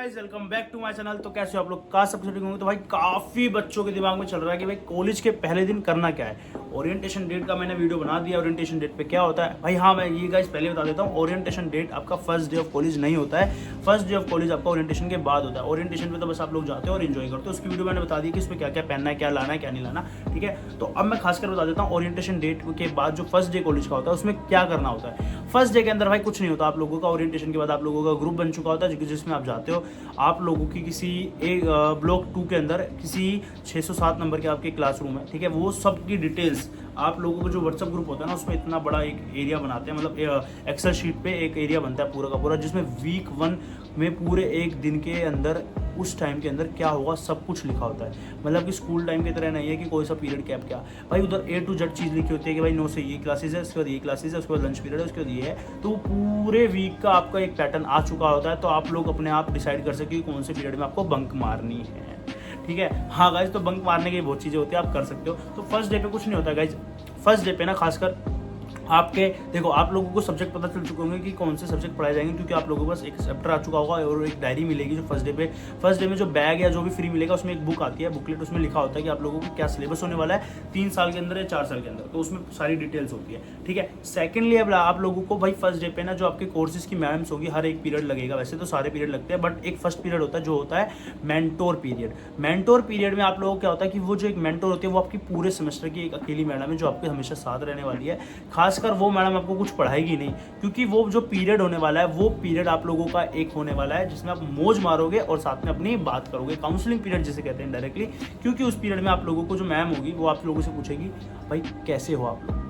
Guys welcome back to my channel. तो कैसे हो आप लोग? का सबसे होंगे तो भाई काफ़ी बच्चों के दिमाग में चल रहा है कि भाई कॉलेज के पहले दिन करना क्या है। ओरिएंटेशन डेट का मैंने वीडियो बना दिया। ओरिएंटेशन डेट पे क्या होता है भाई? हाँ, मैं ये गाइस पहले बता देता हूँ। ओरिएंटेशन डेट आपका फर्स्ट डे ऑफ कॉलेज नहीं होता है। फर्स्ट डे ऑफ कॉलेज आपका ओरिएंटेशन के बाद होता है। ओरिएंटेशन पे तो बस आप लोग जाते हो और इन्जॉय करते हो। उसकी वीडियो मैंने बता दी कि इसमें क्या क्या पहनना है, क्या लाना है, क्या नहीं लाना। ठीक है, तो अब मैं खासकर बता देता हूँ ओरिएंटेशन डेट के बाद जो फर्स्ट डे कॉलेज का होता है उसमें क्या करना होता है। फर्स्ट डे के अंदर भाई कुछ नहीं होता आप लोगों का। ओरिएंटेशन के बाद आप लोगों का ग्रुप बन चुका होता है जिसमें आप जाते हो। आप लोगों की किसी एक ब्लॉक 2 के अंदर किसी 607 नंबर के आपके क्लासरूम है। ठीक है, वो सब की डिटेल्स आप लोगों को जो व्हाट्सअप ग्रुप होता है ना उसमें इतना बड़ा एक एरिया बनाते हैं, मतलब एक्सेल शीट पे एक एरिया बनता है पूरा का पूरा, जिसमें वीक 1 में पूरे एक दिन के अंदर उस टाइम के अंदर क्या होगा सब कुछ लिखा होता है। मतलब कि स्कूल टाइम की तरह नहीं है कि कोई सा पीरियड कैप क्या भाई, उधर A to Z चीज़ लिखी होती है कि भाई 9 से ये क्लासेज है, उसके बाद ये क्लासेज है, उसके बाद लंच पीरियड है, उसके बाद ये है। तो पूरे वीक का आपका एक पैटर्न आ चुका होता है, तो आप लोग अपने आप डिसाइड कर सके कि कौन से पीरियड में आपको बंक मारनी है। ठीक है, हाँ गाइज, तो बंक मारने की बहुत चीज़ें होती है, आप कर सकते हो। तो फर्स्ट डे पे कुछ नहीं होता गाइज। फर्स्ट डे पे ना खासकर आपके देखो, आप लोगों को सब्जेक्ट पता चल चुके होंगे कि कौन से सब्जेक्ट पढ़ाए जाएंगे, क्योंकि आप लोगों के पास एक चैप्टर आ चुका होगा और एक डायरी मिलेगी जो फर्स्ट डे में जो बैग या जो भी फ्री मिलेगा उसमें एक बुक आती है, बुकलेट, उसमें लिखा होता है कि आप लोगों को क्या सिलेबस होने वाला है 3 साल के अंदर या 4 साल के अंदर, तो उसमें सारी डिटेल्स होती है। ठीक है, सेकेंडली अब आप लोगों को भाई फर्स्ट डे पे ना जो आपके कोर्सेज की मैम्स होगी, हर एक पीरियड लगेगा। वैसे तो सारे पीरियड लगते हैं, बट एक फर्स्ट पीरियड होता है जो होता है मेंटोर पीरियड। मेंटोर पीरियड में आप लोगों को क्या होता है कि वो जो एक मेंटोर होती है वो आपकी पूरे सेमेस्टर की एक अकेली मैडम है जो आपके हमेशा साथ रहने वाली है। खासकर वो मैडम आपको कुछ पढ़ाएगी नहीं, क्योंकि वो जो पीरियड होने वाला है वो पीरियड आप लोगों का एक होने वाला है जिसमें आप मौज मारोगे और साथ में अपनी बात करोगे। काउंसलिंग पीरियड जिसे कहते हैं डायरेक्टली, क्योंकि उस पीरियड में आप लोगों को जो मैम होगी वो आप लोगों से पूछेगी भाई कैसे हो आप लोग,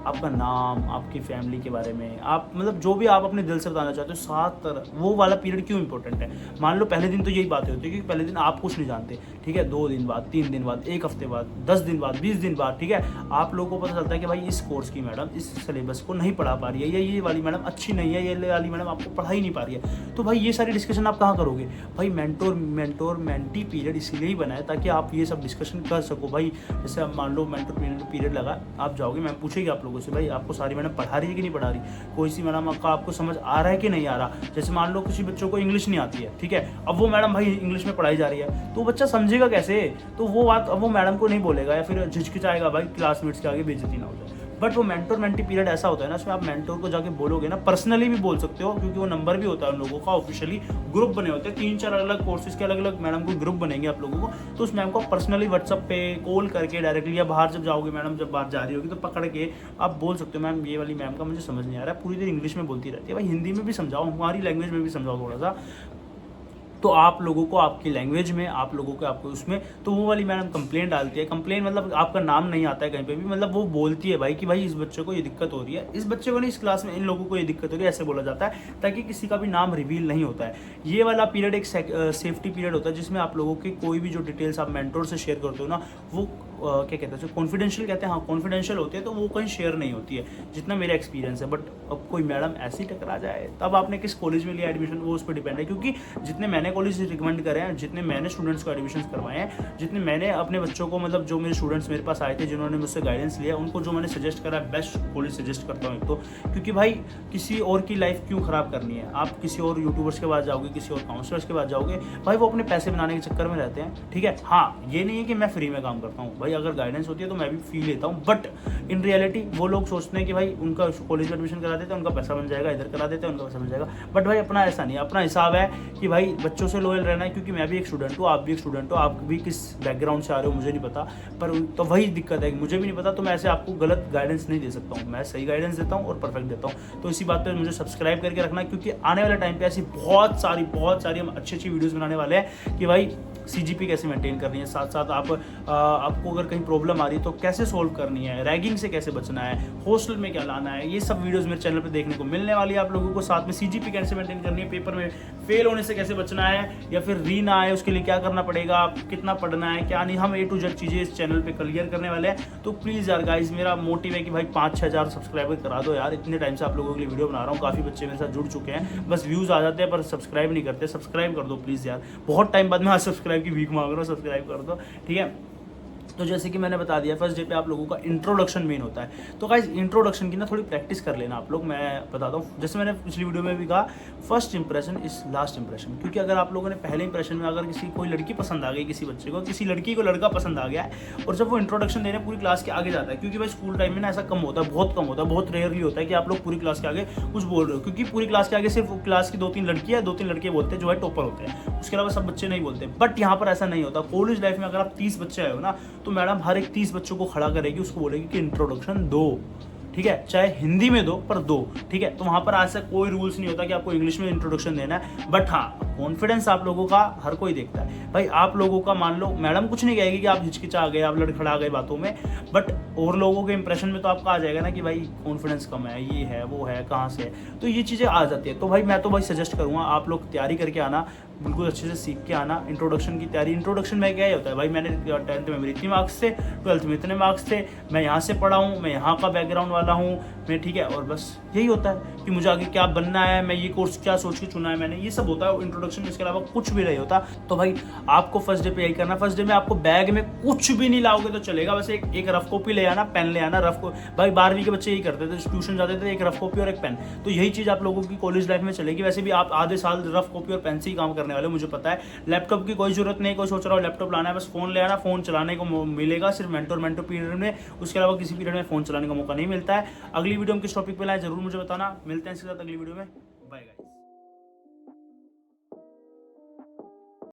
आपका नाम, आपकी फैमिली के बारे में, आप मतलब जो भी आप अपने दिल से बताना चाहते हो। सात तरह वो वाला पीरियड क्यों इंपॉर्टेंट है? मान लो पहले दिन तो यही बातें होती है क्योंकि पहले दिन आप कुछ नहीं जानते। ठीक है, 2 दिन बाद, 3 दिन बाद, 1 हफ्ते बाद, 10 दिन बाद, 20 दिन बाद, ठीक है, आप लोगों को पता चलता है कि भाई इस कोर्स की मैडम इस सिलेबस को नहीं पढ़ा पा रही है, या ये वाली मैडम अच्छी नहीं है, ये वाली मैडम आपको पढ़ा ही नहीं पा रही है। तो भाई ये सारी डिस्कशन आप कहाँ करोगे? भाई मेंटोर मेंटी पीरियड इसीलिए ही बना है ताकि आप ये सब डिस्कशन कर सको। भाई जैसे आप मान लो मेंटोर पीरियड लगा, आप जाओगे, मैम पूछेगी आप लोगों से भाई आपको सारी मैडम पढ़ा रही है कि नहीं पढ़ा रही, कोई सी मैडम का आपको समझ आ रहा है कि नहीं आ रहा। जैसे मान लो किसी बच्चों को इंग्लिश नहीं आती है, ठीक है, अब वो मैडम भाई इंग्लिश में पढ़ाई जा रही है तो बच्चा समझेगा कैसे? तो वो बात अब वो मैडम को नहीं बोलेगा या फिर झिझकिचाएगा भाई, क्लासमेट्स के आगे बेइज्जती ना हो जाए। बट वो मेंटोर मेंटी पीरियड ऐसा होता है ना, उसमें आप मेंटोर को जाके बोलोगे ना, पर्सनली भी बोल सकते हो क्योंकि वो नंबर भी होता है उन लोगों का। ऑफिशियली ग्रुप बने होते हैं, 3-4 अलग कोर्सेज के अलग अलग मैडम को ग्रुप बनेंगे आप लोगों को। तो उस मैम को पर्सनली व्हाट्सअप पे कॉल करके डायरेक्टली, या बाहर जब जाओगे मैडम, जब बाहर जा रही होगी तो पकड़ के आप बोल सकते हो मैम ये वाली मैम का मुझे समझ नहीं आ रहा है, पूरी देर इंग्लिश में बोलती रहती है, भाई हिंदी में भी समझाओ, हमारी लैंग्वेज में भी समझाओ थोड़ा सा। तो आप लोगों को आपकी लैंग्वेज में, आप लोगों को आपको उसमें, तो वो वाली मैडम कंप्लेंट डालती है। कंप्लेंट मतलब आपका नाम नहीं आता है कहीं पे भी, मतलब वो बोलती है भाई कि भाई इस बच्चे को ये दिक्कत हो रही है, इस बच्चे को नहीं, इस क्लास में इन लोगों को ये दिक्कत हो रही है, ऐसे बोला जाता है ताकि किसी का भी नाम रिवील नहीं होता है। ये वाला पीरियड एक सेफ्टी पीरियड होता है जिसमें आप लोगों की कोई भी जो डिटेल्स आप मेंटोर से शेयर करते हो ना, वो क्या कहते हैं, कॉन्फिडेंशियल कहते हैं, हाँ कॉन्फिडेंशियल होती है, तो वो कहीं शेयर नहीं होती है, जितना मेरा एक्सपीरियंस है। बट अब कोई मैडम ऐसी टकरा जाए तब आपने किस कॉलेज में लिया एडमिशन, वो उस पर डिपेंड है। क्योंकि जितने मैंने कॉलेज रिकमेंड करे हैं, जितने मैंने स्टूडेंट्स को एडमिशन करवाए हैं, जितने मैंने अपने बच्चों को, मतलब जो मेरे स्टूडेंट्स मेरे पास आए थे जिन्होंने मुझसे गाइडेंस लिया, उनको जो मैंने सजेस्ट करा बेस्ट कॉलेज सजेस्ट करता हूँ एक तो, क्योंकि भाई किसी और की लाइफ क्यों ख़राब करनी है? आप किसी और यूट्यूबर्स के पास जाओगे, किसी और काउंसलर्स के पास जाओगे, भाई वो अपने पैसे बनाने के चक्कर में रहते हैं। ठीक है, हाँ ये नहीं है कि मैं फ्री में काम करता हूँ भाई, अगर गाइडेंस होती है तो मैं भी फी लेता हूँ, बट इन रियलिटी वो लोग सोचते हैं कि भाई उनका कॉलेज में एडमिशन करा देते हैं, उनका पैसा बन जाएगा, इधर करा देते हैं उनका पैसा बन जाएगा। बट भाई अपना ऐसा नहीं है, अपना हिसाब है कि भाई बच्चों से लॉयल रहना है, क्योंकि मैं भी एक स्टूडेंट हूँ, आप भी एक स्टूडेंट हो, आप भी किस बैकग्राउंड से आ रहे हो मुझे नहीं पता, पर तो वही दिक्कत है कि मुझे भी नहीं पता, तो मैं ऐसे आपको गलत गाइडेंस नहीं दे सकता हूँ, मैं सही गाइडेंस देता हूँ और परफेक्ट देता हूँ। तो इसी बात पर मुझे सब्सक्राइब करके रखना, क्योंकि आने वाले टाइम पे ऐसी बहुत सारी हम अच्छी वीडियोज़ बनाने वाले हैं कि भाई CGP कैसे मेंटेन करनी है, साथ साथ आपको अगर कहीं प्रॉब्लम आ रही है तो कैसे सोल्व करनी है, रैगिंग से कैसे बचना है, हॉस्टल में क्या लाना है, ये सब वीडियोस मेरे चैनल पे देखने को मिलने वाली है आप लोगों को। साथ में CGP कैसे मेंटेन करनी है, पेपर में फेल होने से कैसे बचना है, या फिर री ना आए उसके लिए क्या करना पड़ेगा, कितना पढ़ना है, क्या नहीं, हम A to Z चीज़ें इस चैनल पर क्लियर करने वाले हैं। तो प्लीज़ यार गाइज, मेरा मोटिव है कि भाई 5-6 हज़ार सब्सक्राइबर करा दो यार। इतने टाइम से आप लोगों के लिए वीडियो बना रहा हूँ, काफ़ी बच्चे मेरे साथ जुड़ चुके हैं, बस व्यूज़ आ जाते हैं पर सब्सक्राइब नहीं करते। सब्सक्राइब कर दो प्लीज़ यार, बहुत टाइम बाद मैं आज सब्सक्राइब की वीक मांग रहा हूँ, सब्सक्राइब कर दो। ठीक है, तो जैसे कि मैंने बता दिया फर्स्ट डे पे आप लोगों का इंट्रोडक्शन मेन होता है। तो गाइस इंट्रोडक्शन की ना थोड़ी प्रैक्टिस कर लेना आप लोग। मैं बताता हूँ, जैसे मैंने पिछली वीडियो में भी कहा, first impression is last impression. क्योंकि अगर आप लोगों ने पहले इंप्रेशन में अगर कोई लड़की पसंद आ गई, किसी बच्चे को, किसी लड़की को लड़का पसंद आ गया है, और जब वो इंट्रोडक्शन देने पूरी क्लास के आगे जाता है, क्योंकि भाई स्कूल टाइम में ना ऐसा कम होता है, बहुत कम होता है, बहुत रेयरली होता है कि आप लोग पूरी क्लास के आगे कुछ बोल रहे हो, क्योंकि पूरी क्लास के आगे सिर्फ क्लास की 2-3 लड़कियां, 2-3 लड़के बोलते हैं जो है टॉपर होते हैं, उसके अलावा सब बच्चे नहीं बोलते। बट यहाँ पर ऐसा नहीं होता। कॉलेज लाइफ में अगर आप 30 बच्चे आए हो ना, तो मैडम हर एक 30 बच्चों को खड़ा करेगी, उसको बोलेगी कि इंट्रोडक्शन दो, ठीक है, चाहे हिंदी में दो पर दो, ठीक है। तो वहाँ पर ऐसा कोई रूल्स नहीं होता कि आपको इंग्लिश में इंट्रोडक्शन देना है। बट हाँ, कॉन्फिडेंस आप लोगों का हर कोई देखता है भाई। आप लोगों का मान लो मैडम कुछ नहीं कहेगी कि आप हिचकिचा गए, आप लड़खड़ा गए बातों में, बट और लोगों के इंप्रेशन में तो आपका आ जाएगा ना कि भाई कॉन्फिडेंस कम है, ये है, वो है, कहाँ से है, तो ये चीज़ें आ जाती है। तो भाई मैं तो भाई सजेस्ट करूँगा आप लोग तैयारी करके आना, बिल्कुल अच्छे से सीख के आना इंट्रोडक्शन की तैयारी। इंट्रोडक्शन में क्या ही होता है भाई, मैंने 10th में मेरे इतने मार्क्स थे, 12th में इतने मार्क्स थे, मैं यहाँ से पढ़ा हूँ, मैं यहाँ का बैकग्राउंड वाला हूँ मैं, ठीक है, और बस यही होता है कि मुझे आगे क्या बनना है, मैं ये कोर्स क्या सोच के चुना है मैंने, ये सब होता है इंट्रोडक्शन में। इसके अलावा कुछ भी नहीं होता। तो भाई आपको फर्स्ट डे पे यही करना। फर्स्ट डे में आपको बैग में कुछ भी नहीं लाओगे तो चलेगा, बस एक रफ कॉपी ले आना, पेन ले आना। रफ को भाई 12वीं के बच्चे यही करते थे, ट्यूशन जाते थे, एक रफ कॉपी और एक पेन। तो यही चीज़ आप लोगों की कॉलेज लाइफ में चलेगी। वैसे भी आप आधे साल रफ कॉपी और पेन से ही काम करने वाले हो, मुझे पता है। लैपटॉप की कोई जरूरत नहीं, कोई सोच रहा हो लैपटॉप लाना है, बस फोन ले आना। फोन चलाने को मिलेगा सिर्फ मेंटोर पीरियड में, उसके अलावा किसी पीरियड में फोन चलाने का मौका नहीं मिलता है। अगली वीडियो में किस टॉपिक पे लाए जरूर मुझे बताना। मिलते हैं इसके साथ अगली वीडियो में।